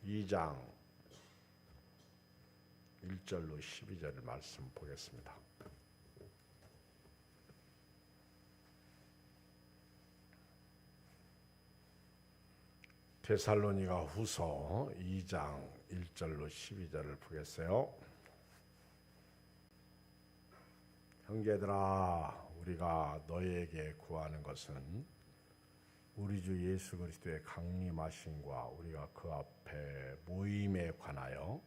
2장 1절로 12절 말씀 보겠습니다. 데살로니가 후서 2장 1절로 12절을 보겠어요. 형제들아, 우리가 너희에게 구하는 것은 우리 주 예수 그리스도의 강림하심과 우리가 그 앞에 모임에 관하여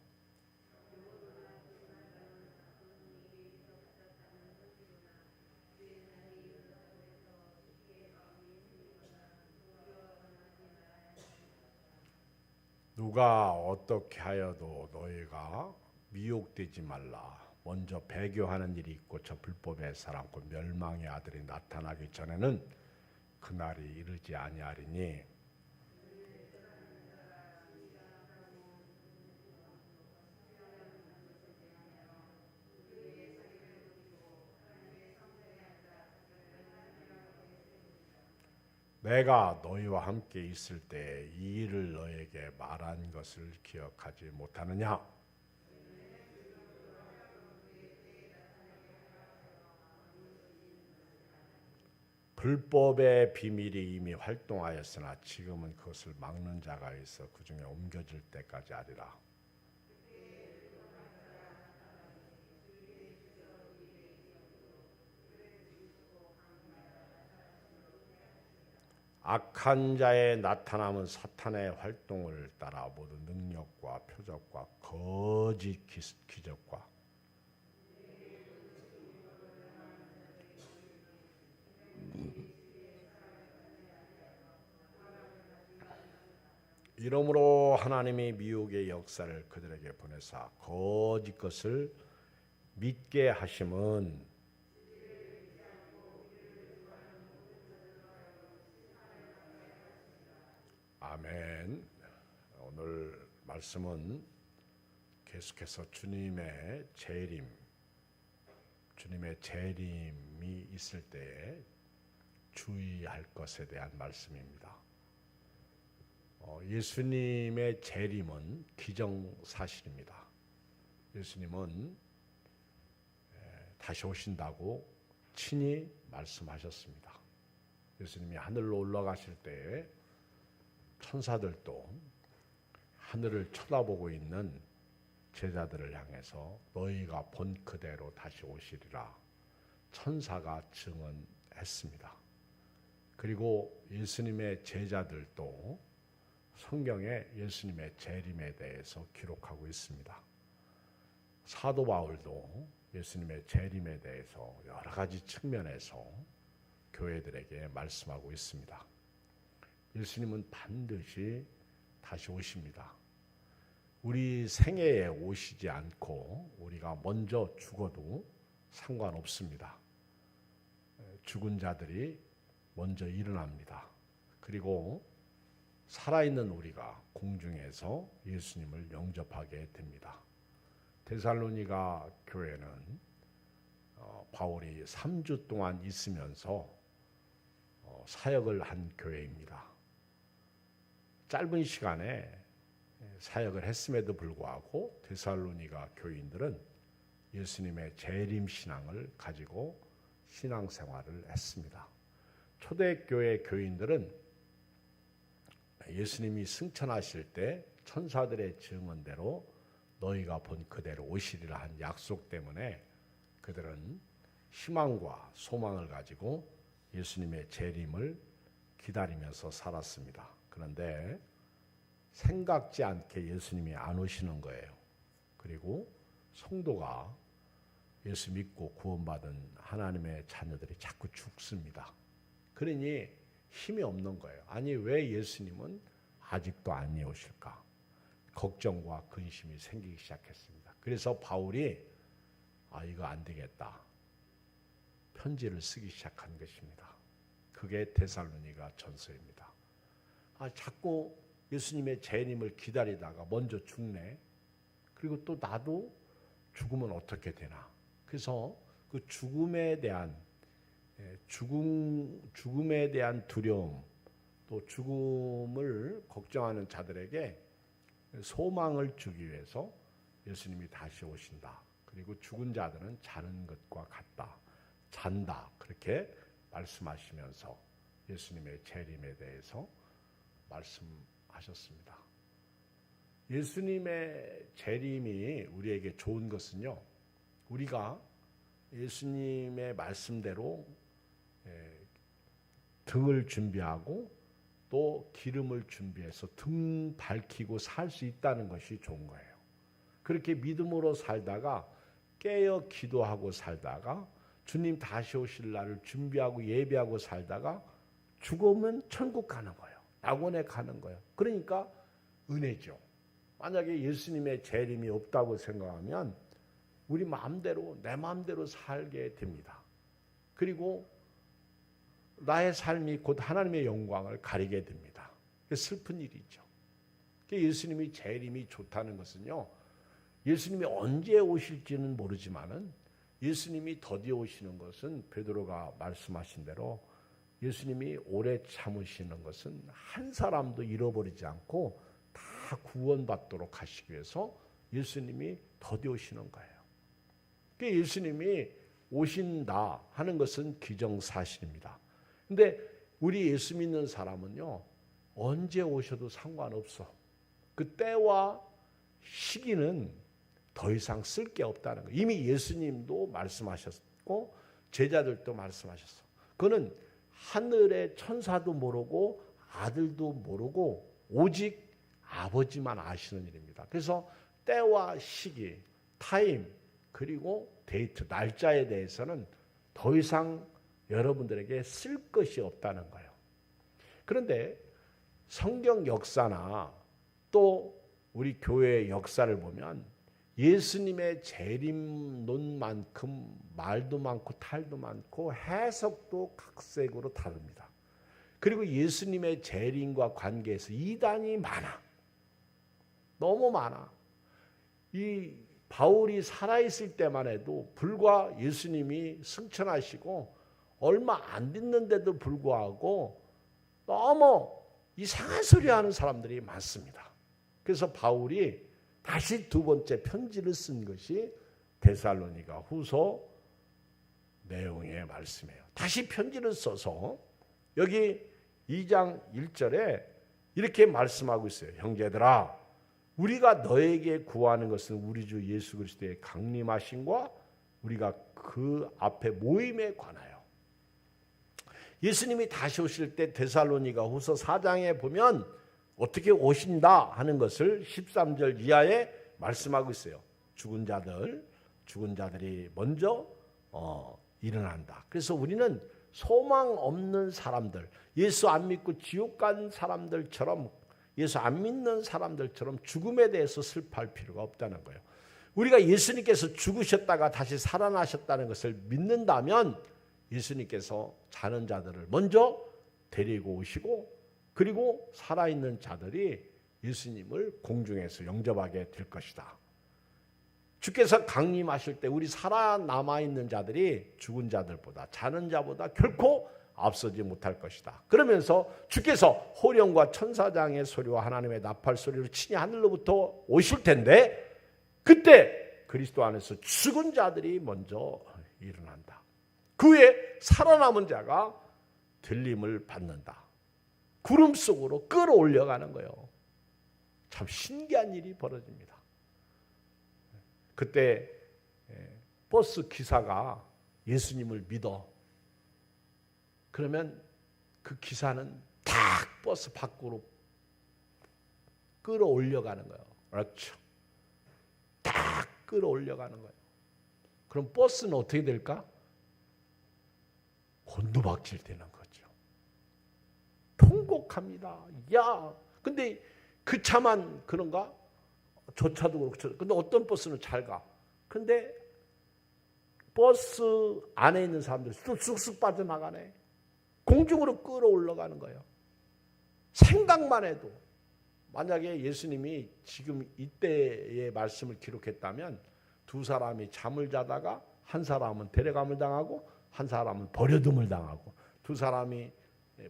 누가 어떻게 하여도 너희가 미혹되지 말라. 먼저 배교하는 일이 있고 저 불법의 사람 곧 멸망의 아들이 나타나기 전에는 그날이 이르지 아니하리니 내가 너희와 함께 있을 때 이 일을 너희에게 말한 것을 기억하지 못하느냐? 불법의 비밀이 이미 활동하였으나 지금은 그것을 막는 자가 있어 그 중에 옮겨질 때까지 하리라. 악한 자의 나타남은 사탄의 활동을 따라 모두 능력과 표적과 거짓 기적과 이러므로 하나님이 미혹의 역사를 그들에게 보내사 거짓 것을 믿게 하심은 아멘. 오늘 말씀은 계속해서 주님의 재림이 있을 때에 주의할 것에 대한 말씀입니다. 예수님의 재림은 기정사실입니다. 예수님은 다시 오신다고 친히 말씀하셨습니다. 예수님이 하늘로 올라가실 때에 천사들도 하늘을 쳐다보고 있는 제자들을 향해서 너희가 본 그대로 다시 오시리라 천사가 증언했습니다. 그리고 예수님의 제자들도 성경에 예수님의 재림에 대해서 기록하고 있습니다. 사도 바울도 예수님의 재림에 대해서 여러 가지 측면에서 교회들에게 말씀하고 있습니다. 예수님은 반드시 다시 오십니다. 우리 생애에 오시지 않고 우리가 먼저 죽어도 상관없습니다. 죽은 자들이 먼저 일어납니다. 그리고 살아있는 우리가 공중에서 예수님을 영접하게 됩니다. 데살로니가 교회는 바울이 3주 동안 있으면서 사역을 한 교회입니다. 짧은 시간에 사역을 했음에도 불구하고 데살로니가 교인들은 예수님의 재림 신앙을 가지고 신앙생활을 했습니다. 초대교회 교인들은 예수님이 승천하실 때 천사들의 증언대로 너희가 본 그대로 오시리라 한 약속 때문에 그들은 희망과 소망을 가지고 예수님의 재림을 기다리면서 살았습니다. 그런데 생각지 않게 예수님이 안 오시는 거예요. 그리고 성도가 예수 믿고 구원받은 하나님의 자녀들이 자꾸 죽습니다. 그러니 힘이 없는 거예요. 아니 왜 예수님은 아직도 안 오실까? 걱정과 근심이 생기기 시작했습니다. 그래서 바울이 이거 안 되겠다. 편지를 쓰기 시작한 것입니다. 그게 데살로니가 전서입니다. 자꾸 예수님의 재림을 기다리다가 먼저 죽네. 그리고 또 나도 죽으면 어떻게 되나. 그래서 그 죽음에 대한 두려움, 또 죽음을 걱정하는 자들에게 소망을 주기 위해서 예수님이 다시 오신다. 그리고 죽은 자들은 자는 것과 같다. 잔다. 그렇게 말씀하시면서 예수님의 재림에 대해서 말씀하셨습니다. 예수님의 재림이 우리에게 좋은 것은요, 우리가 예수님의 말씀대로 등을 준비하고 또 기름을 준비해서 등 밝히고 살 수 있다는 것이 좋은 거예요. 그렇게 믿음으로 살다가 깨어 기도하고 살다가 주님 다시 오실 날을 준비하고 예배하고 살다가 죽으면 천국 가는 거예요. 낙원에 가는 거예요. 그러니까 은혜죠. 만약에 예수님의 재림이 없다고 생각하면 우리 마음대로 내 마음대로 살게 됩니다. 그리고 나의 삶이 곧 하나님의 영광을 가리게 됩니다. 슬픈 일이죠. 예수님이 재림이 좋다는 것은요, 예수님이 언제 오실지는 모르지만은 예수님이 더디어 오시는 것은 베드로가 말씀하신 대로 예수님이 오래 참으시는 것은 한 사람도 잃어버리지 않고 다 구원받도록 하시기 위해서 예수님이 더디어 오시는 거예요. 예수님이 오신다 하는 것은 기정사실입니다. 근데 우리 예수 믿는 사람은요, 언제 오셔도 상관없어. 그 때와 시기는 더 이상 쓸 게 없다는 거예요. 이미 예수님도 말씀하셨고 제자들도 말씀하셨어. 그는 하늘의 천사도 모르고 아들도 모르고 오직 아버지만 아시는 일입니다. 그래서 때와 시기, 타임, 그리고 데이트, 날짜에 대해서는 더 이상 여러분들에게 쓸 것이 없다는 거예요. 그런데 성경 역사나 또 우리 교회의 역사를 보면 예수님의 재림론만큼 말도 많고 탈도 많고 해석도 각색으로 다릅니다. 그리고 예수님의 재림과 관계에서 이단이 많아. 너무 많아. 이 바울이 살아있을 때만 해도 불과 예수님이 승천하시고 얼마 안 됐는데도 불구하고 너무 이상한 소리 하는 사람들이 많습니다. 그래서 바울이 다시 두 번째 편지를 쓴 것이 데살로니가 후서 내용의 말씀이에요. 다시 편지를 써서 여기 2장 1절에 이렇게 말씀하고 있어요. 형제들아, 우리가 너에게 구하는 것은 우리 주 예수 그리스도의 강림하심과 우리가 그 앞에 모임에 관하여. 예수님이 다시 오실 때 데살로니가 후서 4장에 보면 어떻게 오신다 하는 것을 13절 이하에 말씀하고 있어요. 죽은 자들이 먼저 일어난다. 그래서 우리는 소망 없는 사람들, 예수 안 믿고 지옥 간 사람들처럼, 예수 안 믿는 사람들처럼 죽음에 대해서 슬퍼할 필요가 없다는 거예요. 우리가 예수님께서 죽으셨다가 다시 살아나셨다는 것을 믿는다면 예수님께서 자는 자들을 먼저 데리고 오시고 그리고 살아있는 자들이 예수님을 공중에서 영접하게 될 것이다. 주께서 강림하실 때 우리 살아남아있는 자들이 죽은 자들보다, 자는 자보다 결코 앞서지 못할 것이다. 그러면서 주께서 호령과 천사장의 소리와 하나님의 나팔 소리로 친히 하늘로부터 오실 텐데 그때 그리스도 안에서 죽은 자들이 먼저 일어난다. 그 후에 살아남은 자가 들림을 받는다. 구름 속으로 끌어올려가는 거예요. 참 신기한 일이 벌어집니다. 그때 버스 기사가 예수님을 믿어. 그러면 그 기사는 탁 버스 밖으로 끌어올려가는 거예요. 그렇죠. 탁 끌어올려가는 거예요. 그럼 버스는 어떻게 될까? 곤두박질 되는 거죠. 통곡합니다. 야, 근데 그 차만 그런가? 저 차도 그렇고, 근데 어떤 버스는 잘 가. 근데 버스 안에 있는 사람들이 쑥쑥 빠져나가네. 공중으로 끌어올라가는 거예요. 생각만 해도 만약에 예수님이 지금 이때의 말씀을 기록했다면 두 사람이 잠을 자다가 한 사람은 데려감을 당하고 한 사람은 버려둠을 당하고, 두 사람이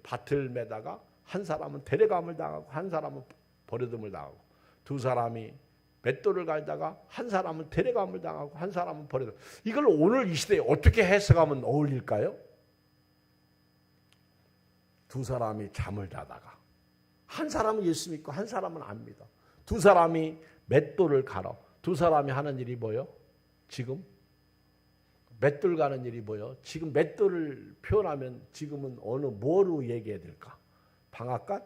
밭을 매다가 한 사람은 데려감을 당하고 한 사람은 버려둠을 당하고, 두 사람이 맷돌을 갈다가 한 사람은 데려감을 당하고 한 사람은 버려다. 이걸 오늘 이 시대에 어떻게 해석하면 어울릴까요? 두 사람이 잠을 자다가 한 사람은 예수 믿고 한 사람은 안 믿어. 두 사람이 맷돌을 갈아. 두 사람이 하는 일이 뭐예요? 지금 맷돌 가는 일이 뭐예요? 지금 맷돌을 표현하면 지금은 어느 뭐로 얘기해야 될까? 방앗간?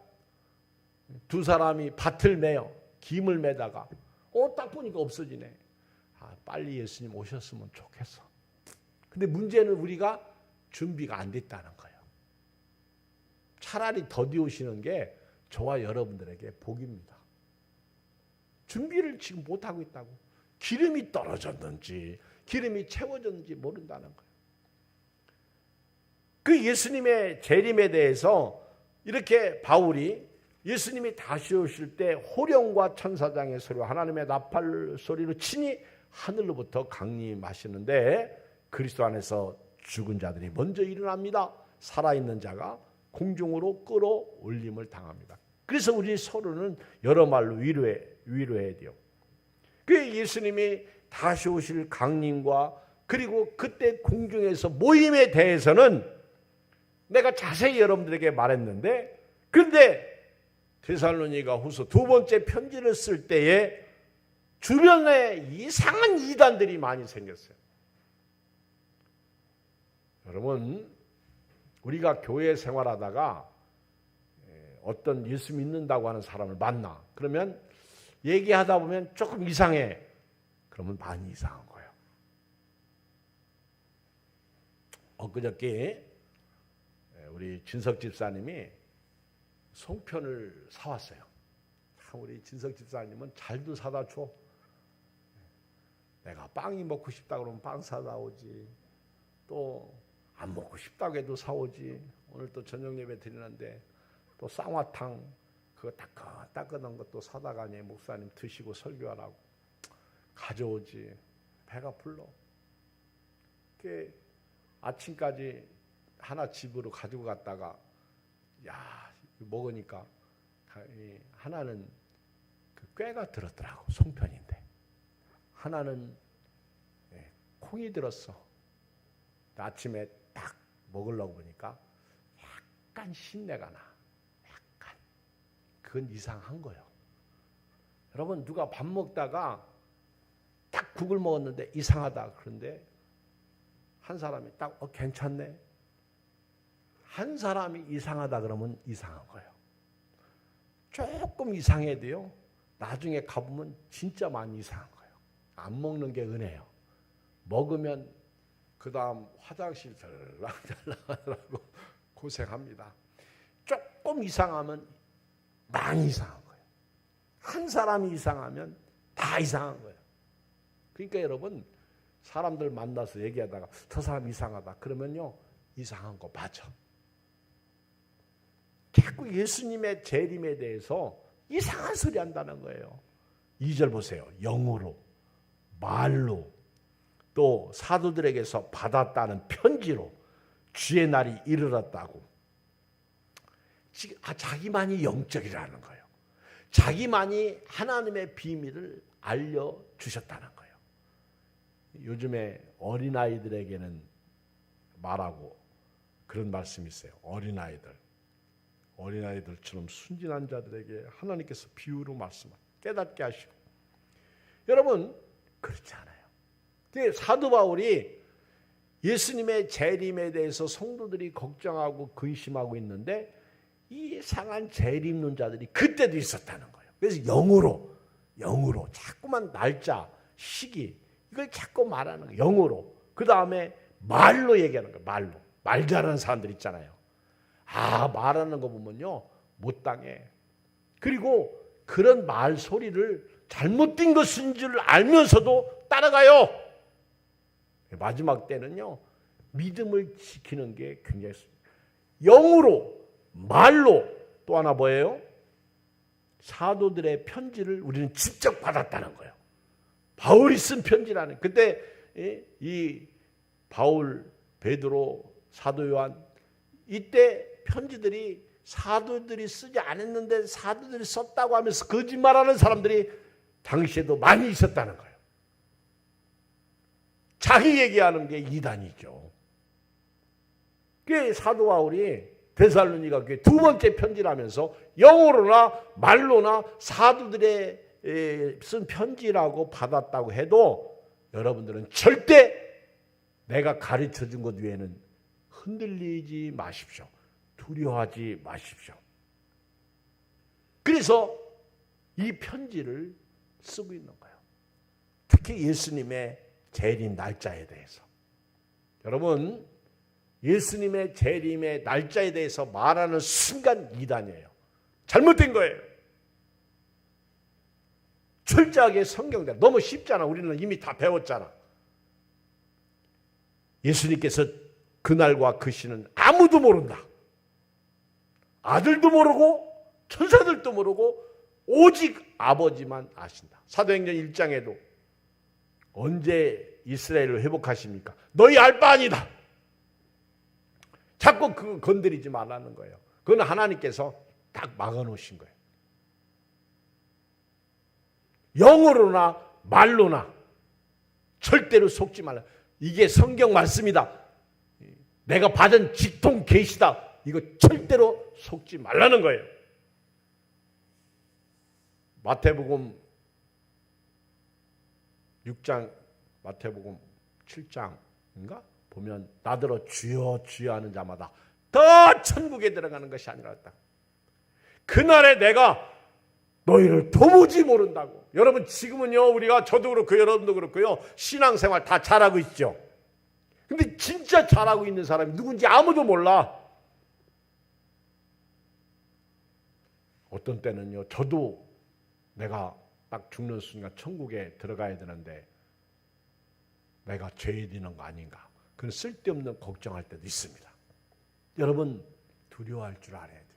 두 사람이 밭을 매요. 김을 매다가 딱 보니까 없어지네. 빨리 예수님 오셨으면 좋겠어. 근데 문제는 우리가 준비가 안 됐다는 거예요. 차라리 더디 오시는 게 저와 여러분들에게 복입니다. 준비를 지금 못하고 있다고. 기름이 떨어졌는지 기름이 채워졌는지 모른다는 거예요. 그 예수님의 재림에 대해서 이렇게 바울이 예수님이 다시 오실 때 호령과 천사장의 소리와 하나님의 나팔 소리로 친히 하늘로부터 강림하시는데 그리스도 안에서 죽은 자들이 먼저 일어납니다. 살아있는 자가 공중으로 끌어올림을 당합니다. 그래서 우리 서로는 여러 말로 위로해야 돼요. 그 예수님이 다시 오실 강림과 그리고 그때 공중에서 모임에 대해서는 내가 자세히 여러분들에게 말했는데, 그런데 데살로니가 후서 두 번째 편지를 쓸 때에 주변에 이상한 이단들이 많이 생겼어요. 여러분, 우리가 교회 생활하다가 어떤 예수 믿는다고 하는 사람을 만나. 그러면 얘기하다 보면 조금 이상해. 그러면 많이 이상한 거예요. 엊그저께 우리 진석 집사님이 송편을 사왔어요. 우리 진석 집사님은 잘도 사다 줘. 내가 빵이 먹고 싶다 그러면 빵 사다 오지. 또 안 먹고 싶다고 해도 사오지. 오늘 또 저녁 예배 드리는데 또 쌍화탕 그거 따끈한 것도 사다 가니 목사님 드시고 설교하라고 가져오지. 배가 불러. 그 아침까지 하나 집으로 가지고 갔다가 먹으니까 하나는 그 꾀가 들었더라고. 송편인데 하나는 콩이 들었어. 아침에 딱 먹으려고 보니까 약간 신내가 나. 약간 그건 이상한 거예요. 여러분, 누가 밥 먹다가 딱 국을 먹었는데 이상하다 그런데 한 사람이 딱 괜찮네. 한 사람이 이상하다 그러면 이상한 거예요. 조금 이상해도요, 나중에 가보면 진짜 많이 이상한 거예요. 안 먹는 게 은혜예요. 먹으면 그 다음 화장실 들락들락 하느라고 고생합니다. 조금 이상하면 많이 이상한 거예요. 한 사람이 이상하면 다 이상한 거예요. 그러니까 여러분, 사람들 만나서 얘기하다가 저 사람 이상하다 그러면요, 이상한 거 맞아. 자꾸 예수님의 재림에 대해서 이상한 소리 한다는 거예요. 2절 보세요. 영으로, 말로, 또 사도들에게서 받았다는 편지로 주의 날이 이르렀다고. 자기만이 영적이라는 거예요. 자기만이 하나님의 비밀을 알려주셨다는 거예요. 요즘에 어린아이들에게는 말하고 그런 말씀이 있어요. 어린아이들처럼 순진한 자들에게 하나님께서 비유로 말씀을 깨닫게 하시고. 여러분, 그렇지 않아요. 사도 바울이 예수님의 재림에 대해서 성도들이 걱정하고 근심하고 있는데 이 상한 재림론자들이 그때도 있었다는 거예요. 그래서 영으로 자꾸만 날짜, 시기 이걸 자꾸 말하는 거예요. 영으로. 그 다음에 말로 얘기하는 거예요. 말 잘하는 사람들 있잖아요. 말하는 거 보면요, 못 당해. 그리고 그런 말 소리를 잘못된 것인 줄 알면서도 따라가요. 마지막 때는요, 믿음을 지키는 게 굉장히 영으로, 말로. 또 하나 뭐예요? 사도들의 편지를 우리는 직접 받았다는 거예요. 바울이 쓴 편지라는. 그때 이 바울, 베드로, 사도 요한 이때 편지들이 사도들이 쓰지 않았는데 사도들이 썼다고 하면서 거짓말하는 사람들이 당시에도 많이 있었다는 거예요. 자기 얘기하는 게 이단이죠. 그게 사도 바울이 데살로니가 교회 두 번째 편지를 하면서 영어로나 말로나 사도들의 쓴 편지라고 받았다고 해도 여러분들은 절대 내가 가르쳐 준 것 외에는 흔들리지 마십시오. 두려워하지 마십시오. 그래서 이 편지를 쓰고 있는 거예요. 특히 예수님의 재림 날짜에 대해서. 여러분, 예수님의 재림의 날짜에 대해서 말하는 순간 이단이에요. 잘못된 거예요. 철저하게 성경대로. 너무 쉽잖아. 우리는 이미 다 배웠잖아. 예수님께서 그날과 그 시는 아무도 모른다. 아들도 모르고 천사들도 모르고 오직 아버지만 아신다. 사도행전 1장에도 언제 이스라엘을 회복하십니까? 너희 알 바 아니다. 자꾸 그거 건드리지 말라는 거예요. 그건 하나님께서 딱 막아놓으신 거예요. 영어로나 말로나 절대로 속지 말라. 이게 성경 말씀이다. 내가 받은 직통 계시다. 이거 절대로 속지 말라는 거예요. 마태복음 6장, 마태복음 7장인가? 보면 나더러 주여 주여 하는 자마다 더 천국에 들어가는 것이 아니라 했다. 그날에 내가 너희를 도무지 모른다고. 여러분 지금은요, 우리가 저도 그렇고 여러분도 그렇고요, 신앙생활 다 잘하고 있죠. 근데 진짜 잘하고 있는 사람이 누군지 아무도 몰라. 어떤 때는요, 저도 내가 딱 죽는 순간 천국에 들어가야 되는데 내가 죄 지는 거 아닌가, 그런 쓸데없는 걱정할 때도 있습니다. 여러분 두려워할 줄 알아야 돼요.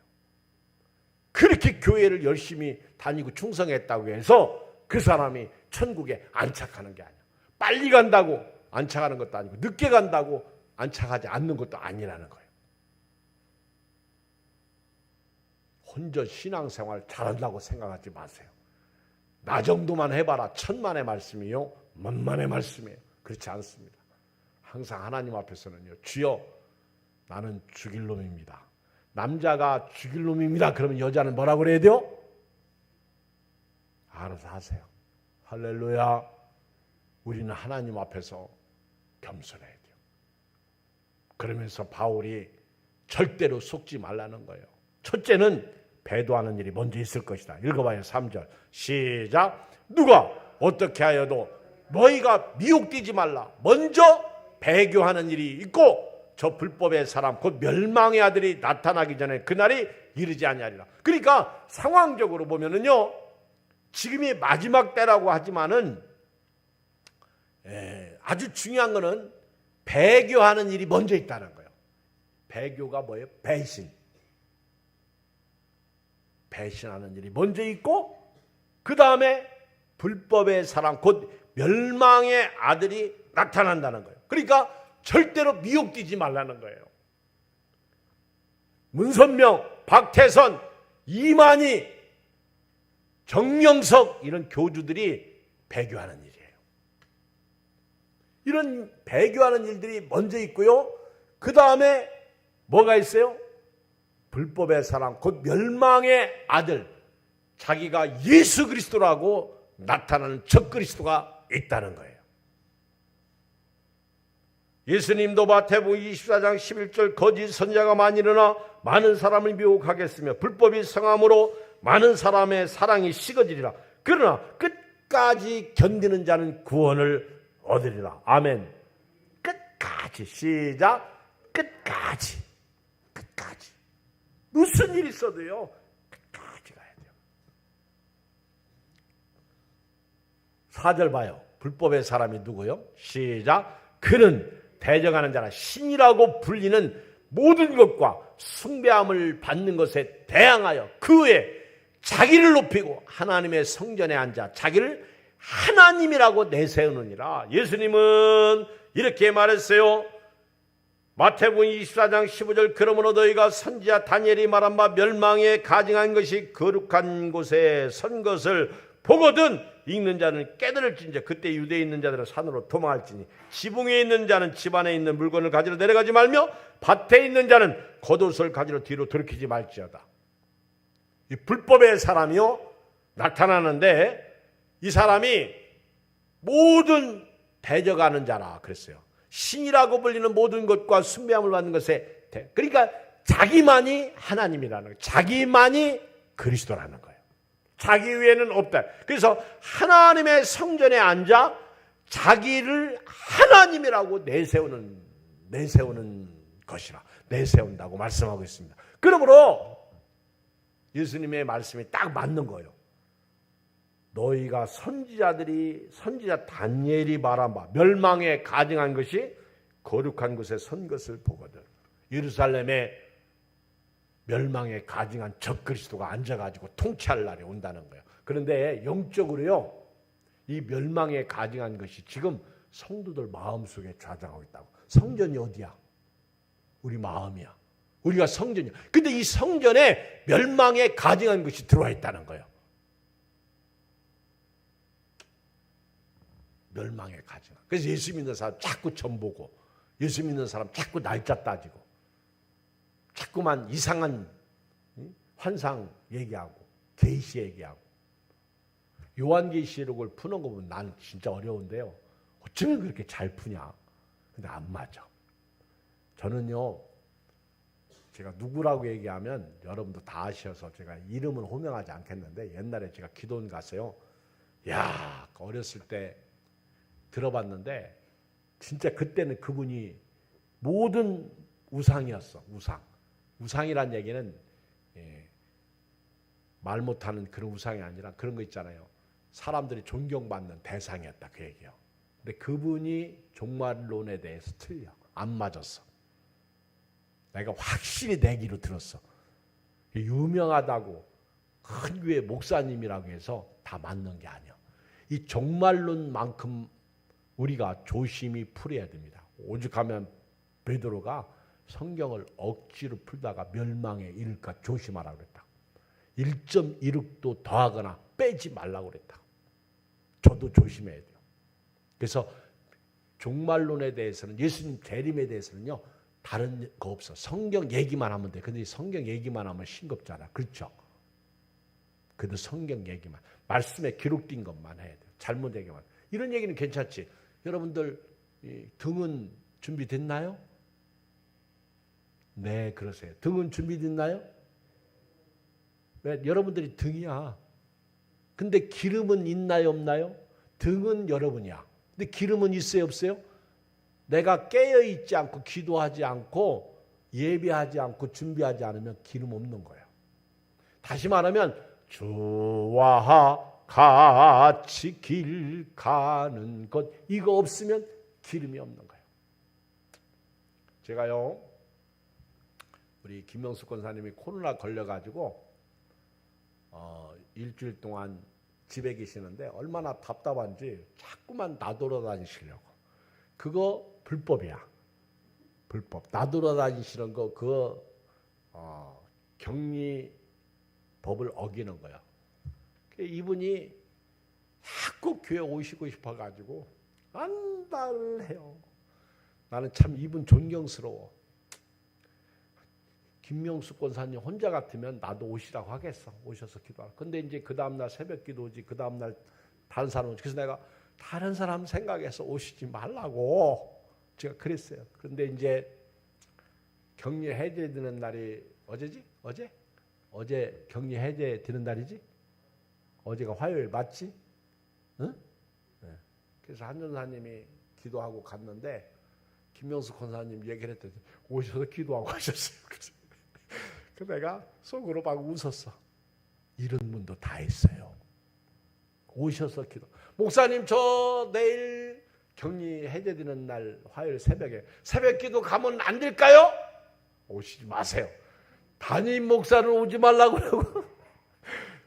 그렇게 교회를 열심히 다니고 충성했다고 해서 그 사람이 천국에 안착하는 게 아니야. 빨리 간다고 안착하는 것도 아니고 늦게 간다고 안착하지 않는 것도 아니라는 거예요. 혼자 신앙생활 잘한다고 생각하지 마세요. 나 정도만 해봐라. 천만의 말씀이요, 만만의 말씀이에요. 그렇지 않습니다. 항상 하나님 앞에서는요, 주여 나는 죽일 놈입니다. 남자가 죽일 놈입니다. 그러면 여자는 뭐라고 그래야 돼요? 알아서 하세요. 할렐루야. 우리는 하나님 앞에서 겸손해야 돼요. 그러면서 바울이 절대로 속지 말라는 거예요. 첫째는 배도하는 일이 먼저 있을 것이다. 읽어봐요. 3절 시작. 누가 어떻게 하여도 너희가 미혹되지 말라. 먼저 배교하는 일이 있고 저 불법의 사람 곧 멸망의 아들이 나타나기 전에 그날이 이르지 아니하리라. 그러니까 상황적으로 보면은요, 지금이 마지막 때라고 하지만은 아주 중요한 거는 배교하는 일이 먼저 있다는 거예요. 배교가 뭐예요? 배신. 배신하는 일이 먼저 있고 그 다음에 불법의 사람 곧 멸망의 아들이 나타난다는 거예요. 그러니까 절대로 미혹되지 말라는 거예요. 문선명, 박태선, 이만희, 정명석 이런 교주들이 배교하는 일이에요. 이런 배교하는 일들이 먼저 있고요. 그 다음에 뭐가 있어요? 불법의 사람 곧 멸망의 아들, 자기가 예수 그리스도라고 나타나는 적그리스도가 있다는 거예요. 예수님도 마태복음 24장 11절 거짓 선지자가 많이 일어나 많은 사람을 미혹하겠으며 불법이 성함으로 많은 사람의 사랑이 식어지리라. 그러나 끝까지 견디는 자는 구원을 얻으리라. 아멘. 끝까지. 시작. 끝까지. 끝까지. 무슨 일이 있어도요, 끝까지 가야 돼요. 4절 봐요. 불법의 사람이 누구요? 시작. 그는 대적하는 자나 신이라고 불리는 모든 것과 숭배함을 받는 것에 대항하여 그 외에 자기를 높이고 하나님의 성전에 앉아 자기를 하나님이라고 내세우느니라. 예수님은 이렇게 말했어요. 마태복음 24장 15절 그러므로 너희가 선지자 다니엘이 말한 바 멸망에 가증한 것이 거룩한 곳에 선 것을 보거든 읽는 자는 깨달을진저 그때 유대에 있는 자들은 산으로 도망할지니 지붕에 있는 자는 집 안에 있는 물건을 가지러 내려가지 말며 밭에 있는 자는 겉옷을 가지러 뒤로 돌이키지 말지어다. 이 불법의 사람이요 나타나는데 이 사람이 모든 대적하는 자라 그랬어요. 신이라고 불리는 모든 것과 숭배함을 받는 것에 그러니까 자기만이 하나님이라는 거예요. 자기만이 그리스도라는 거예요. 자기 외에는 없다. 그래서 하나님의 성전에 앉아 자기를 하나님이라고 내세우는 것이라 내세운다고 말씀하고 있습니다. 그러므로 예수님의 말씀이 딱 맞는 거예요. 너희가 선지자 다니엘이 말한 바 멸망에 가증한 것이 거룩한 곳에 선 것을 보거든. 예루살렘에 멸망에 가증한 적그리스도가 앉아가지고 통치할 날이 온다는 거예요. 그런데 영적으로요, 이 멸망에 가증한 것이 지금 성도들 마음속에 좌장하고 있다고. 성전이 어디야? 우리 마음이야. 우리가 성전이야. 근데 이 성전에 멸망에 가증한 것이 들어와 있다는 거예요. 멸망에 가증한. 그래서 예수 믿는 사람 자꾸 점 보고, 예수 믿는 사람 자꾸 날짜 따지고, 자꾸만 이상한 환상 얘기하고 계시 얘기하고. 요한계시록을 푸는 거 보면 나는 진짜 어려운데요. 어쩌면 그렇게 잘 푸냐. 근데 안 맞아. 저는요, 제가 누구라고 얘기하면 여러분도 다 아셔서 제가 이름은 호명하지 않겠는데 옛날에 제가 기도원 갔어요. 야, 어렸을 때 들어봤는데 진짜 그때는 그분이 모든 우상이었어. 우상이란 얘기는 말 못하는 그런 우상이 아니라 그런 거 있잖아요. 사람들이 존경받는 대상이었다 그 얘기예요. 근데 그분이 종말론에 대해서 틀려. 안 맞았어. 내가 확실히 내기로 들었어. 유명하다고 큰 교회 목사님이라고 해서 다 맞는 게 아니야. 이 종말론만큼 우리가 조심히 풀어야 됩니다. 오죽하면 베드로가 성경을 억지로 풀다가 멸망에 이를까 조심하라고 그랬다. 1.16도 더하거나 빼지 말라고 그랬다. 저도 조심해야 돼요. 그래서 종말론에 대해서는 예수님 재림에 대해서는요. 다른 거 없어. 성경 얘기만 하면 돼. 근데 성경 얘기만 하면 싱겁잖아. 그렇죠? 그래도 성경 얘기만. 말씀에 기록된 것만 해야 돼요. 잘못 얘기만. 이런 얘기는 괜찮지. 여러분들 등은 준비됐나요? 네, 그러세요. 등은 준비됐나요? 왜? 여러분들이 등이야. 근데 기름은 있나요, 없나요? 등은 여러분이야. 근데 기름은 있어요, 없어요? 내가 깨어있지 않고 기도하지 않고 예배하지 않고 준비하지 않으면 기름 없는 거예요. 다시 말하면 주와 같이 길 가는 것 이거 없으면 기름이 없는 거예요. 제가요 우리 김명수 권사님이 코로나 걸려가지고 일주일 동안 집에 계시는데 얼마나 답답한지 자꾸만 나돌아다니시려고. 그거 불법이야. 불법. 나돌아다니시는 거 그거 격리법을 어기는 거야. 이분이 자꾸 교회 오시고 싶어가지고 안달을 해요. 나는 참 이분 존경스러워. 김명수 권사님 혼자 같으면 나도 오시라고 하겠어. 오셔서 기도하라. 근데 이제 그 다음날 새벽 기도지, 그 다음날 다른 사람 오지. 그래서 내가 다른 사람 생각해서 오시지 말라고 제가 그랬어요. 그런데 이제 격리 해제되는 날이 어제지? 어제 격리 해제되는 날이지? 어제가 화요일 맞지? 응? 네. 그래서 한 전사님이 기도하고 갔는데 김명수 권사님 얘기를 했더니 오셔서 기도하고 가셨어요. 그래서 내가 속으로 막 웃었어. 이런 분도 다 있어요. 오셔서 기도. 목사님 저 내일 격리 해제되는 날 화요일 새벽에 새벽 기도 가면 안 될까요? 오시지 마세요. 담임 목사는 오지 말라고 그러고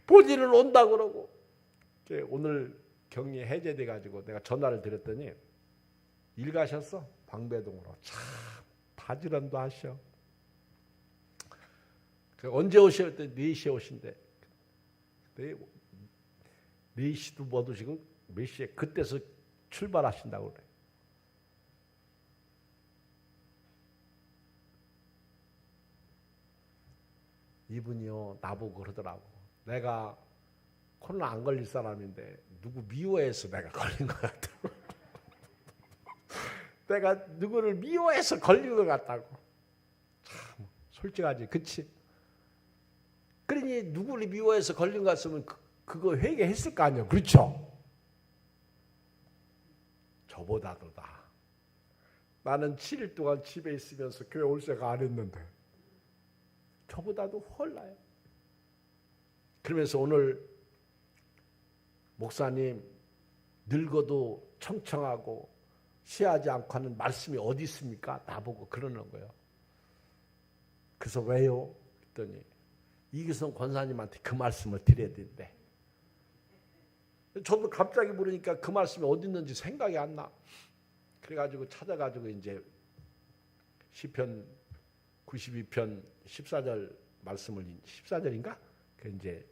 본인은 온다고 그러고. 오늘 격리 해제돼 가지고 내가 전화를 드렸더니 일 가셨어? 방배동으로. 참 바지런도 하셔. 언제 오셔야 돼? 4시에 오신대. 4시도 뭐도 지금 몇 시에 그때서 출발하신다고 그래. 이분이요 나보고 그러더라고. 내가 코로나 안 걸릴 사람인데 누구 미워해서 내가 걸린 것 같다고. 내가 누구를 미워해서 걸린 것 같다고. 참 솔직하지, 그치? 그러니 누구를 미워해서 걸린 것 같으면 그거 회개했을 거 아니야, 그렇죠? 저보다도 나. 나는 7일 동안 집에 있으면서 교회 올 생각 안 했는데 저보다도 훨 나요. 그러면서 오늘 목사님 늙어도 청청하고 시하지 않고 하는 말씀이 어디 있습니까? 나보고 그러는 거예요. 그래서 왜요? 그랬더니 이기성 권사님한테 그 말씀을 드려야 된대. 저도 갑자기 물으니까 그 말씀이 어디 있는지 생각이 안 나. 그래가지고 찾아가지고 이제 시편 92편 14절 말씀을 14절인가? 그 이제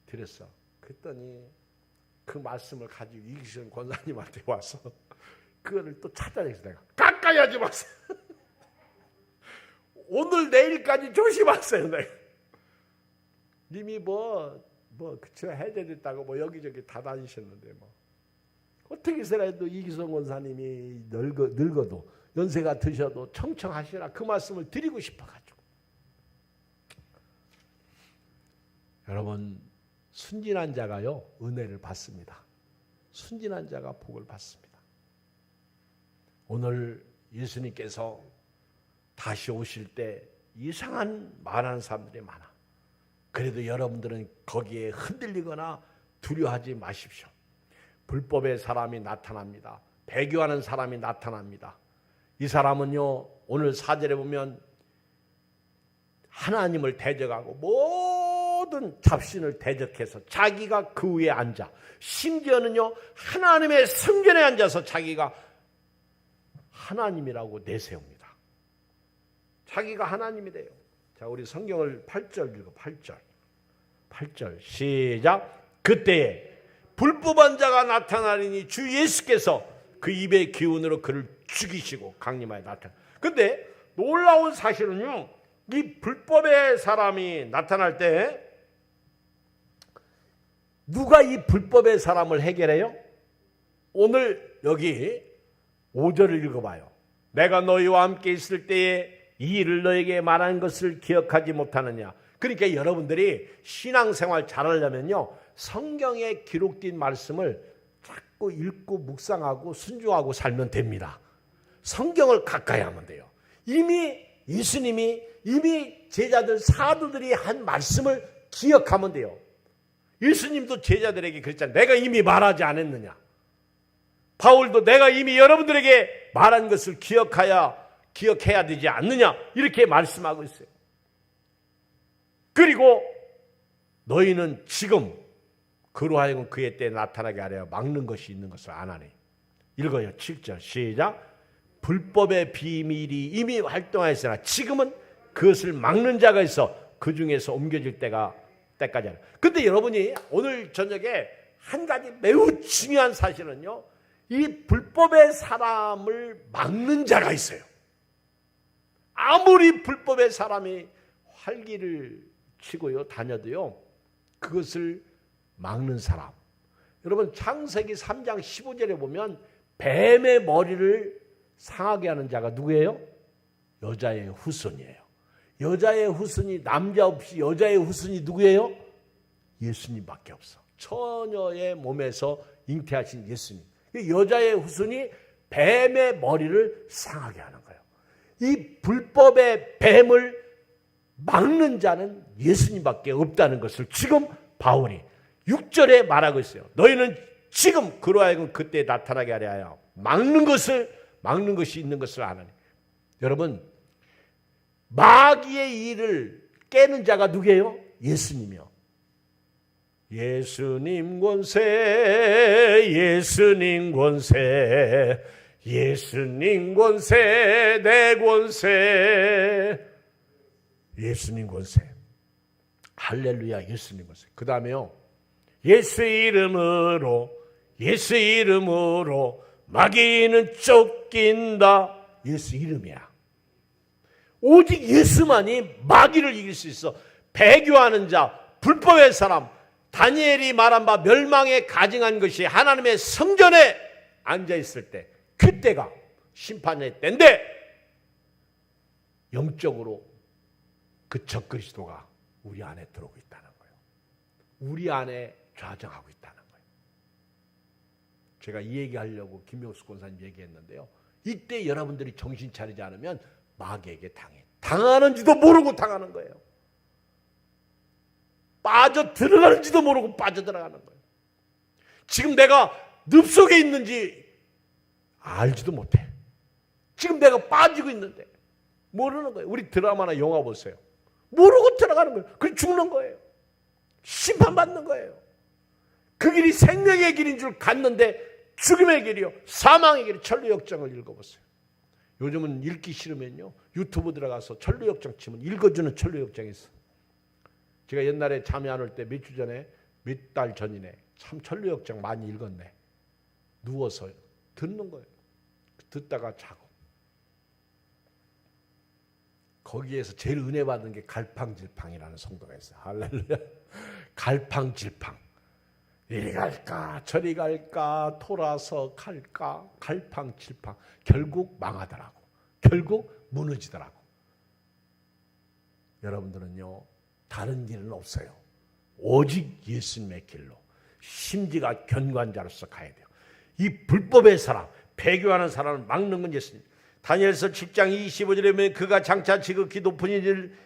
드렸어. 그랬더니 그 말씀을 가지고 이기성 권사님한테 와서 그거를 또 찾아내서 내가 가까이 하지 마세요. 오늘 내일까지 조심하세요. 내가 님이 그쵸 해제됐다고 뭐 여기저기 다 다니셨는데 뭐 어떻게 해서라도 이기성 권사님이 늙어도 연세가 드셔도 청청하시라 그 말씀을 드리고 싶어가지고. 여러분 순진한 자가요 은혜를 받습니다. 순진한 자가 복을 받습니다. 오늘 예수님께서 다시 오실 때 이상한 말하는 사람들이 많아. 그래도 여러분들은 거기에 흔들리거나 두려워하지 마십시오. 불법의 사람이 나타납니다. 배교하는 사람이 나타납니다. 이 사람은요 오늘 4절에 보면 하나님을 대적하고 모든 잡신을 대적해서 자기가 그 위에 앉아 심지어는요 하나님의 성전에 앉아서 자기가 하나님이라고 내세웁니다. 자기가 하나님이래요. 자, 우리 성경을 8절 읽어. 8절 시작. 그때에 불법한 자가 나타나리니 주 예수께서 그 입의 기운으로 그를 죽이시고 강림하여 나타나. 근데 놀라운 사실은요 이 불법의 사람이 나타날 때 누가 이 불법의 사람을 해결해요? 오늘 여기 5절을 읽어봐요. 내가 너희와 함께 있을 때에 이 일을 너에게 말한 것을 기억하지 못하느냐. 그러니까 여러분들이 신앙생활 잘하려면요 성경에 기록된 말씀을 자꾸 읽고 묵상하고 순종하고 살면 됩니다. 성경을 가까이 하면 돼요. 이미 예수님이 이미 제자들 사도들이 한 말씀을 기억하면 돼요. 예수님도 제자들에게 그랬잖아요. 내가 이미 말하지 않았느냐. 바울도 내가 이미 여러분들에게 말한 것을 기억해야 되지 않느냐 이렇게 말씀하고 있어요. 그리고 너희는 지금 그로 하여금 그의 때에 나타나게 하려 막는 것이 있는 것을 안 하네. 읽어요. 7절 시작. 불법의 비밀이 이미 활동하였으나 지금은 그것을 막는 자가 있어 그 중에서 옮겨질 때까지 하라. 근데 여러분이 오늘 저녁에 한 가지 매우 중요한 사실은요 이 불법의 사람을 막는 자가 있어요. 아무리 불법의 사람이 활기를 치고요 다녀도요 그것을 막는 사람. 여러분 창세기 3장 15절에 보면 뱀의 머리를 상하게 하는 자가 누구예요? 여자의 후손이에요. 여자의 후손이 남자 없이 여자의 후손이 누구예요? 예수님밖에 없어. 처녀의 몸에서 잉태하신 예수님. 여자의 후손이 뱀의 머리를 상하게 하는 거예요. 이 불법의 뱀을 막는 자는 예수님밖에 없다는 것을 지금 바울이 6절에 말하고 있어요. 너희는 지금 그로 하여금 그때 나타나게 하려 하여 막는 것이 있는 것을 아느니. 여러분 마귀의 일을 깨는 자가 누구예요? 예수님이요. 예수님 권세 예수님 권세 내 권세. 예수님 권세. 할렐루야. 예수님 권세. 그 다음에요, 예수 이름으로 마귀는 쫓긴다. 예수 이름이야. 오직 예수만이 마귀를 이길 수 있어. 배교하는 자, 불법의 사람, 다니엘이 말한 바 멸망에 가증한 것이 하나님의 성전에 앉아있을 때, 그때가 심판의 때인데, 영적으로 그 적그리스도가 우리 안에 들어오고 있다는 거예요. 우리 안에 좌정하고 있다는 거예요. 제가 이 얘기하려고 김명수 권사님 얘기했는데요, 이때 여러분들이 정신 차리지 않으면 마귀에게 당하는지도 모르고 당하는 거예요. 빠져 들어가는지도 모르고 빠져 들어가는 거예요. 지금 내가 늪속에 있는지 알지도 못해. 지금 내가 빠지고 있는데 모르는 거예요. 우리 드라마나 영화 보세요. 모르고 들어가는 거예요. 그럼 죽는 거예요. 심판받는 거예요. 그 길이 생명의 길인 줄 갔는데 죽음의 길이요, 사망의 길이. 천루역정을 읽어보세요. 요즘은 읽기 싫으면요, 유튜브 들어가서 천루역정 치면 읽어주는 천루역정이 있어. 제가 옛날에 잠이 안 올 때 몇 주 전에, 몇 달 전이네, 참 천루역정 많이 읽었네. 누워서 듣는 거예요. 듣다가 자고. 거기에서 제일 은혜 받은 게 갈팡질팡이라는 성도가 있어요. 할렐루야. 갈팡질팡. 이리 갈까 저리 갈까 돌아서 갈까, 갈팡질팡. 결국 망하더라고. 결국 무너지더라고. 여러분들은요, 다른 길은 없어요. 오직 예수님의 길로 심지가 견관자로서 가야 돼요. 이 불법의 사람, 배교하는 사람을 막는 건 예수님. 다니엘서 10장 25절에 보면 그가 장차 지극히 높은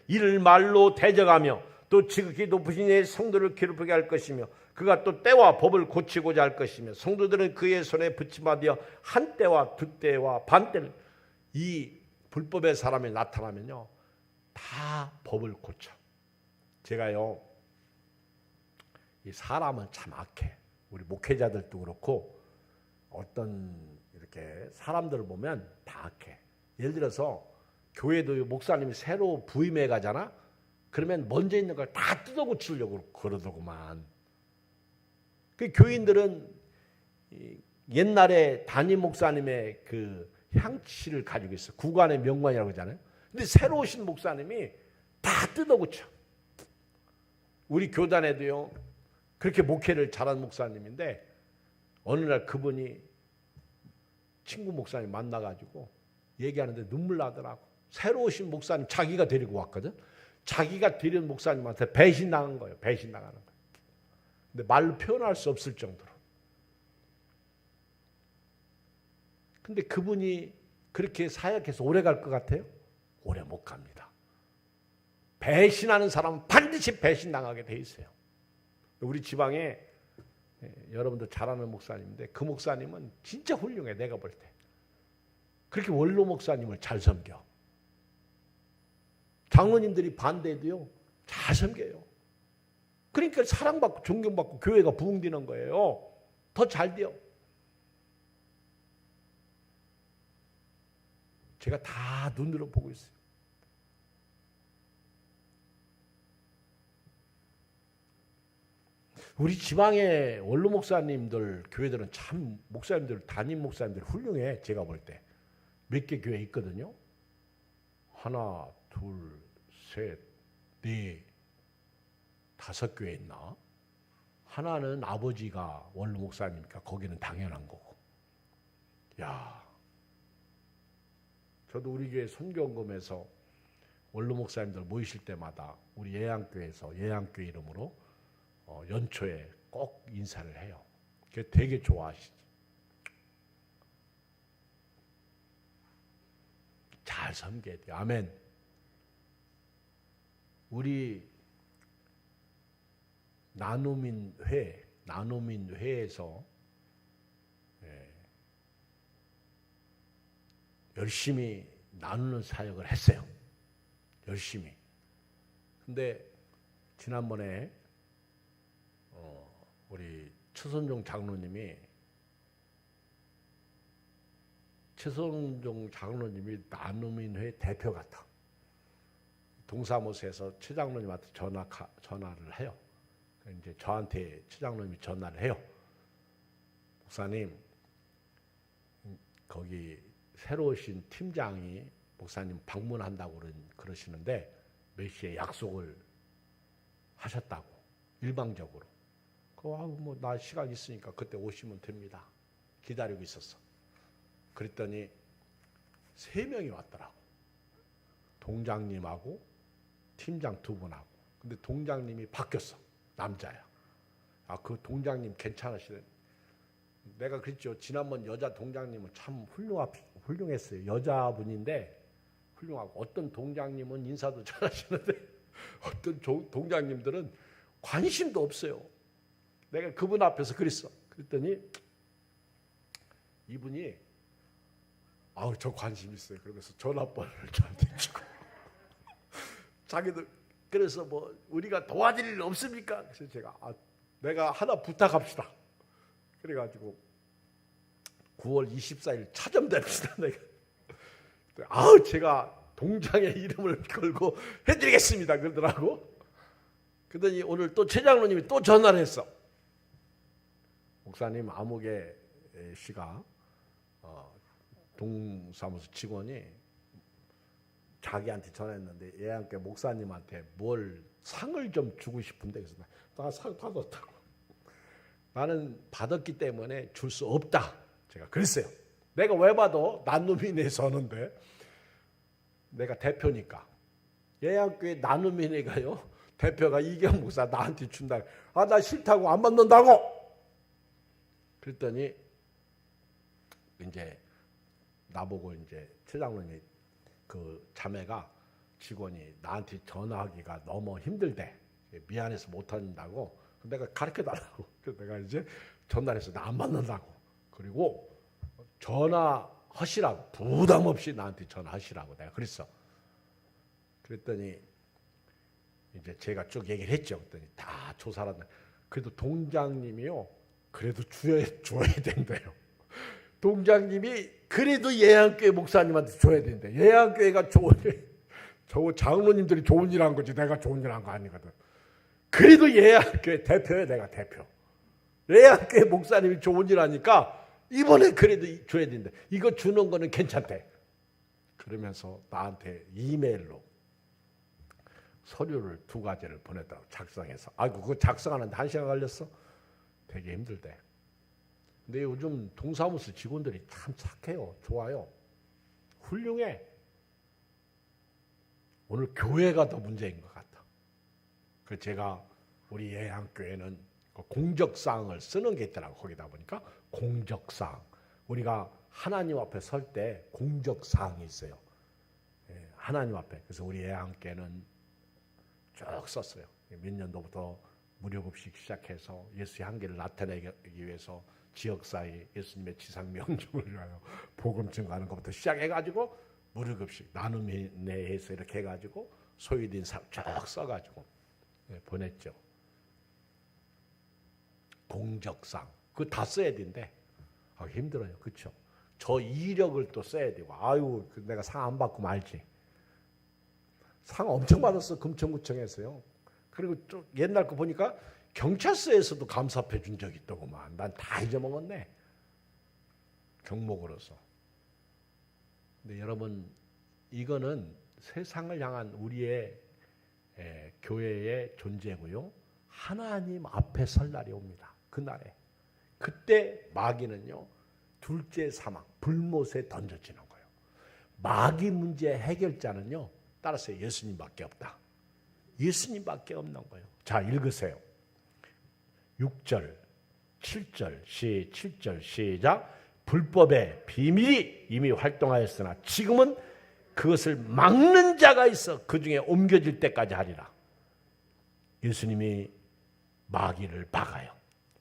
이를 말로 대적하며 또 지극히 높으신 이의 성도를 괴롭히게 할 것이며 그가 또 때와 법을 고치고자 할 것이며 성도들은 그의 손에 붙임받아 한 때와 두 때와 반 때를. 이 불법의 사람이 나타나면요, 다 법을 고쳐. 제가요, 이 사람은 참 악해. 우리 목회자들도 그렇고 어떤 이렇게 사람들을 보면 다 악해. 예를 들어서 교회도 목사님이 새로 부임해 가잖아. 그러면 먼저 있는 걸 다 뜯어 고치려고 그러더구만. 그 교인들은 옛날에 담임 목사님의 그 향치를 가지고 있어. 구관의 명관이라고 하잖아요. 근데 새로 오신 목사님이 다 뜯어 고쳐. 우리 교단에도요, 그렇게 목회를 잘한 목사님인데 어느 날 그분이 친구 목사님 만나가지고 얘기하는데 눈물 나더라고. 새로 오신 목사님 자기가 데리고 왔거든. 자기가 데리는 목사님한테 배신당한 거예요. 배신당하는 거예요. 근데 말로 표현할 수 없을 정도로. 근데 그분이 그렇게 사역해서 오래 갈 것 같아요? 오래 못 갑니다. 배신하는 사람은 반드시 배신당하게 돼 있어요. 우리 지방에 여러분도 잘 아는 목사님인데 그 목사님은 진짜 훌륭해. 내가 볼 때. 그렇게 원로 목사님을 잘 섬겨. 장로님들이 반대해도요, 잘 섬겨요. 그러니까 사랑받고 존경받고 교회가 부흥되는 거예요. 더 잘 돼요. 제가 다 눈으로 보고 있어요. 우리 지방의 원로 목사님들, 교회들은 참 목사님들, 담임 목사님들 훌륭해. 제가 볼 때. 몇 개 교회 있거든요. 하나, 둘, 셋, 넷, 5교회 있나? 하나는 아버지가 원로 목사님이니까 거기는 당연한 거고. 야, 저도 우리 교회 선교원금에서 원로 목사님들 모이실 때마다 우리 예양교회에서 예양교회 이름으로 연초에 꼭 인사를 해요. 그게 되게 좋아하시지. 잘 섬겨야 돼요. 아멘. 우리 나눔인회에서 열심히 나누는 사역을 했어요. 열심히. 근데 지난번에 우리 추선종 장로님이 최성종 장로님이 나눔인회 대표 같아. 동사무소에서 최 장로님한테 전화를 해요. 이제 저한테 최 장로님이 전화를 해요. 목사님, 거기 새로 오신 팀장이 목사님 방문한다고 그러시는데 몇 시에 약속을 하셨다고, 일방적으로. 뭐 나 시간 있으니까 그때 오시면 됩니다. 기다리고 있었어. 그랬더니 3명이 왔더라고. 동장님하고 팀장 2분하고. 근데 동장님이 바뀌었어. 남자야. 그 동장님 괜찮으시네. 내가 그랬죠. 지난번 여자 동장님은 참 훌륭했어요. 여자분인데 훌륭하고, 어떤 동장님은 인사도 잘하시는데 어떤 동장님들은 관심도 없어요. 내가 그분 앞에서 그랬어. 그랬더니 이분이 저 관심 있어요. 그러면서 전화번호를 저한테 주고 자기도 그래서 뭐 우리가 도와줄 일 없습니까? 그래서 제가 내가 하나 부탁합시다. 그래가지고 9월 24일 차점됩시다. 내가 제가 동장의 이름을 걸고 해드리겠습니다. 그러더라고. 그러더니 오늘 또 최 장로님이 또 전화를 했어. 목사님, 아무개 씨가 동사무소 직원이 자기한테 전화했는데 얘한테 목사님한테 뭘 상을 좀 주고 싶은데, 그래서 나 상 받았다고. 나는 받았기 때문에 줄 수 없다. 제가 그랬어요. 내가 왜 봐도 나눔인회 서는데 내가 대표니까. 예양교회 나눔인회가요, 대표가 이경 목사 나한테 준다. 나 싫다고, 안 받는다고. 그랬더니 이제 나보고 이제 최 장로님이 그 자매가 직원이 나한테 전화하기가 너무 힘들대. 미안해서 못 한다고. 내가 가르쳐 달라고. 그래서 내가 이제 전화해서 나 안 받는다고. 그리고 전화하시라고, 부담 없이 나한테 전화하시라고 내가 그랬어. 그랬더니 이제 제가 쭉 얘기를 했죠. 그랬더니 다 조사를 한다. 그래도 동장님이요, 그래도 줘야 된대요. 동장님이 그래도 예양교회 목사님한테 줘야 된대. 예양교회가 저 장로님들이 좋은 일 한 거지 내가 좋은 일 한 거 아니거든. 그래도 예양교회 대표야, 내가 대표. 예양교회 목사님이 좋은 일 하니까 이번에 그래도 줘야 된대. 이거 주는 거는 괜찮대. 그러면서 나한테 이메일로 서류를 2가지를 보냈다고, 작성해서. 그거 작성하는데 1시간 걸렸어? 되게 힘들대. 근데 요즘 동사무소 직원들이 참 착해요. 좋아요. 훌륭해. 오늘 교회가 더 문제인 것 같아. 그래서 제가 우리 예양교회는 공적사항을 쓰는 게 있더라고. 거기다 보니까 공적사항. 우리가 하나님 앞에 설 때 공적사항이 있어요. 하나님 앞에. 그래서 우리 예양교회는 쭉 썼어요. 몇 년도부터 무료급식 시작해서 예수의 한계를 나타내기 위해서 지역사회 예수님의 지상 명령을 위하여 복음 증거하는 것부터 시작해가지고 무료급식 나눔인회에서 이렇게 해가지고 소외된 사람 쭉 써가지고 보냈죠. 공적상 그거 다 써야 되는데 힘들어요. 그렇죠? 저 이력을 또 써야 되고. 내가 상 안 받고 말지. 상 엄청 받았어. 금천구청에서요. 그리고 좀 옛날 거 보니까 경찰서에서도 감사패 준 적이 있더구만. 난 다 잊어먹었네. 경목으로서. 근데 여러분, 이거는 세상을 향한 우리의 교회의 존재고요. 하나님 앞에 설 날이 옵니다. 그날에. 그때 마귀는요, 둘째 사망, 불못에 던져지는 거예요. 마귀 문제 해결자는요, 따라서 예수님밖에 없다. 예수님밖에 없는 거예요. 자, 읽으세요. 6절, 7절, 7절 시작. 불법의 비밀이 이미 활동하였으나 지금은 그것을 막는 자가 있어 그 중에 옮겨질 때까지 하리라. 예수님이 마귀를 막아요.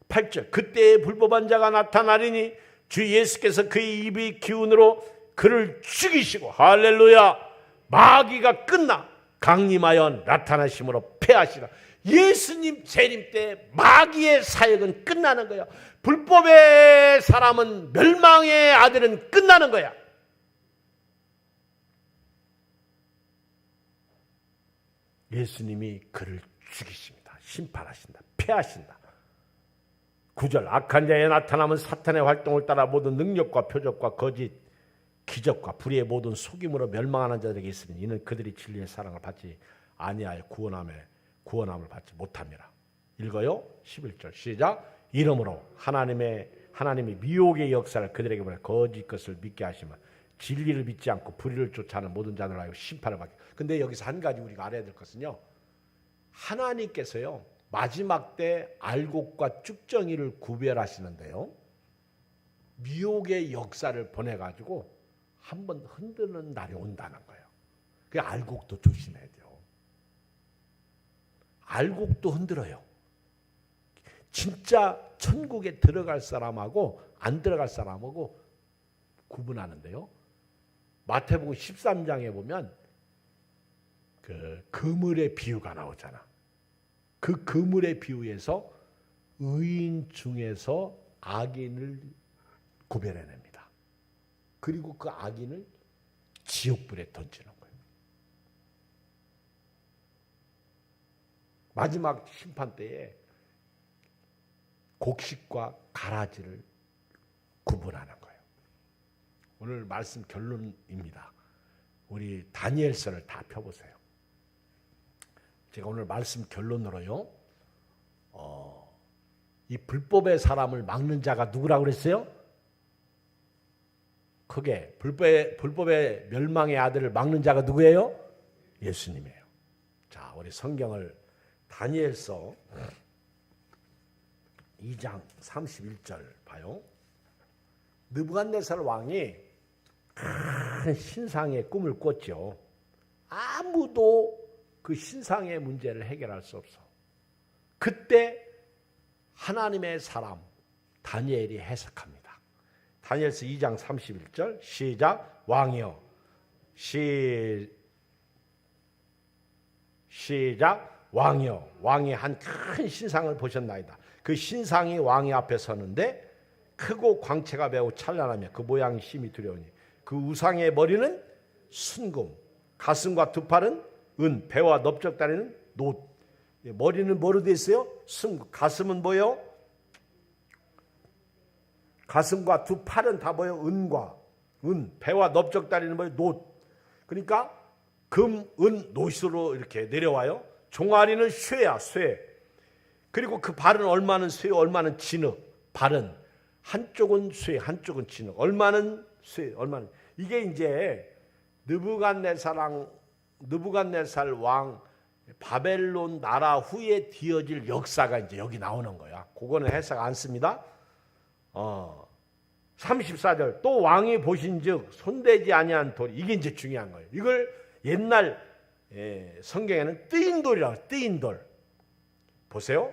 8절, 그때의 불법한 자가 나타나리니 주 예수께서 그의 입의 기운으로 그를 죽이시고, 할렐루야, 마귀가 끝나 강림하여 나타나심으로 패하시라. 예수님 재림 때 마귀의 사역은 끝나는 거야. 불법의 사람은, 멸망의 아들은 끝나는 거야. 예수님이 그를 죽이십니다. 심판하신다. 패하신다. 9절 악한 자에 나타나면 사탄의 활동을 따라 모든 능력과 표적과 거짓 기적과 불의의 모든 속임으로 멸망하는 자들에게 있으니 이는 그들이 진리의 사랑을 받지 아니하여 구원함을 받지 못함이라. 읽어요. 11절 시작. 이러므로 하나님이 미혹의 역사를 그들에게 보내 거짓 것을 믿게 하시면 진리를 믿지 않고 불의를 쫓아하는 모든 자들을 하여 심판을 받게. 근데 여기서 한 가지 우리가 알아야 될 것은요. 하나님께서요. 마지막 때 알곡과 쭉정이를 구별하시는데요. 미혹의 역사를 보내가지고 한번 흔드는 날이 온다는 거예요. 그 알곡도 조심해야 돼요. 알곡도 흔들어요. 진짜 천국에 들어갈 사람하고 안 들어갈 사람하고 구분하는데요. 마태복음 13장에 보면 그 그물의 비유가 나오잖아. 그 그물의 비유에서 의인 중에서 악인을 구별해냅니다. 그리고 그 악인을 지옥불에 던지는 거예요. 마지막 심판 때에 곡식과 가라지를 구분하는 거예요. 오늘 말씀 결론입니다. 우리 다니엘서를 다 펴보세요. 제가 오늘 말씀 결론으로요. 이 불법의 사람을 막는 자가 누구라고 그랬어요? 크게 불법의 멸망의 아들을 막는 자가 누구예요? 예수님이에요. 자, 우리 성경을 다니엘서 2장 31절 봐요. 느부갓네살 왕이 큰 신상의 꿈을 꿨죠. 아무도 그 신상의 문제를 해결할 수 없어. 그때 하나님의 사람 다니엘이 해석합니다. 다니엘서 2장 31절 시작. 왕이여 시작. 왕이여 왕이 한 큰 신상을 보셨나이다. 그 신상이 왕의 앞에 서는데 크고 광채가 매우 찬란하며 그 모양이 심히 두려우니 그 우상의 머리는 순금, 가슴과 두 팔은 은, 배와 넓적다리는 놋. 머리는 뭐로 되어 있어요? 순금. 가슴은 뭐예요? 가슴과 두 팔은 다 뭐예요? 은과 은. 배와 넓적다리는 뭐예요? 놋. 그러니까 금, 은, 놋으로 이렇게 내려와요. 종아리는 쇠야, 쇠. 그리고 그 발은 얼마는 쇠, 얼마는 진흙. 발은 한쪽은 쇠, 한쪽은 진흙. 얼마는 쇠, 얼마는. 이게 이제 느부갓네살 왕 바벨론 나라 후에 뒤어질 역사가 이제 여기 나오는 거야. 그거는 해석 안 씁니다. 34절 또 왕이 보신즉 손대지 아니한 돌. 이게 이제 중요한 거예요. 이걸 옛날 성경에는 뜨인 돌이라고. 뜨인 돌. 보세요.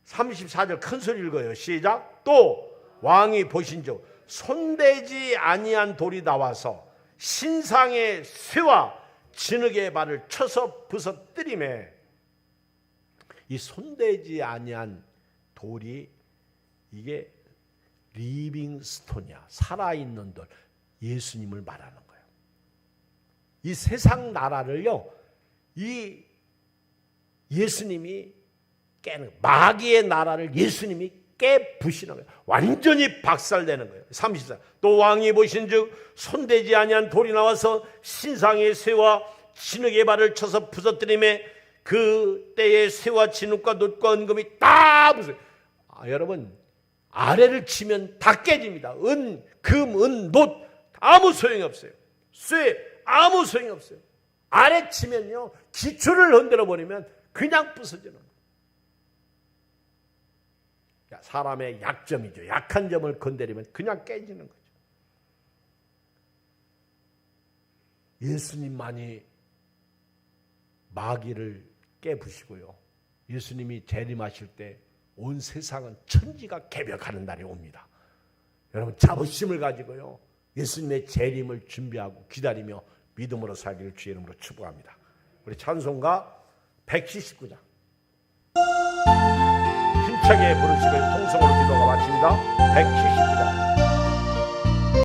34절 큰 소리 읽어요. 시작. 또 왕이 보신즉 손대지 아니한 돌이 나와서 신상의 쇠와 진흙의 발을 쳐서 부서뜨리매. 이 손대지 아니한 돌이 이게 리빙 스톤이야. 살아있는 돌. 예수님을 말하는 거예요. 이 세상 나라를요. 이 예수님이 깨는, 마귀의 나라를 예수님이 깨부시는 거예요. 완전히 박살내는 거예요. 34. 또 왕이 보신즉 손대지 아니한 돌이 나와서 신상의 쇠와 진흙의 발을 쳐서 부서뜨리매 그 때의 쇠와 진흙과 놋과 은금이 다 부서요. 여러분 아래를 치면 다 깨집니다. 은, 금, 은, 놋 아무 소용이 없어요. 쇠 아무 소용이 없어요. 아래 치면요 기초를 흔들어 버리면 그냥 부서지는 거예요. 사람의 약점이죠. 약한 점을 건드리면 그냥 깨지는 거죠. 예수님만이 마귀를 깨부시고요. 예수님이 재림하실 때 온 세상은 천지가 개벽하는 날이 옵니다. 여러분 자부심을 가지고요. 예수님의 재림을 준비하고 기다리며 믿음으로 살기를 주의 이름으로 축복합니다. 우리 찬송가 179장 힘차게 부르시길 통성으로 기도가 마칩니다. 179장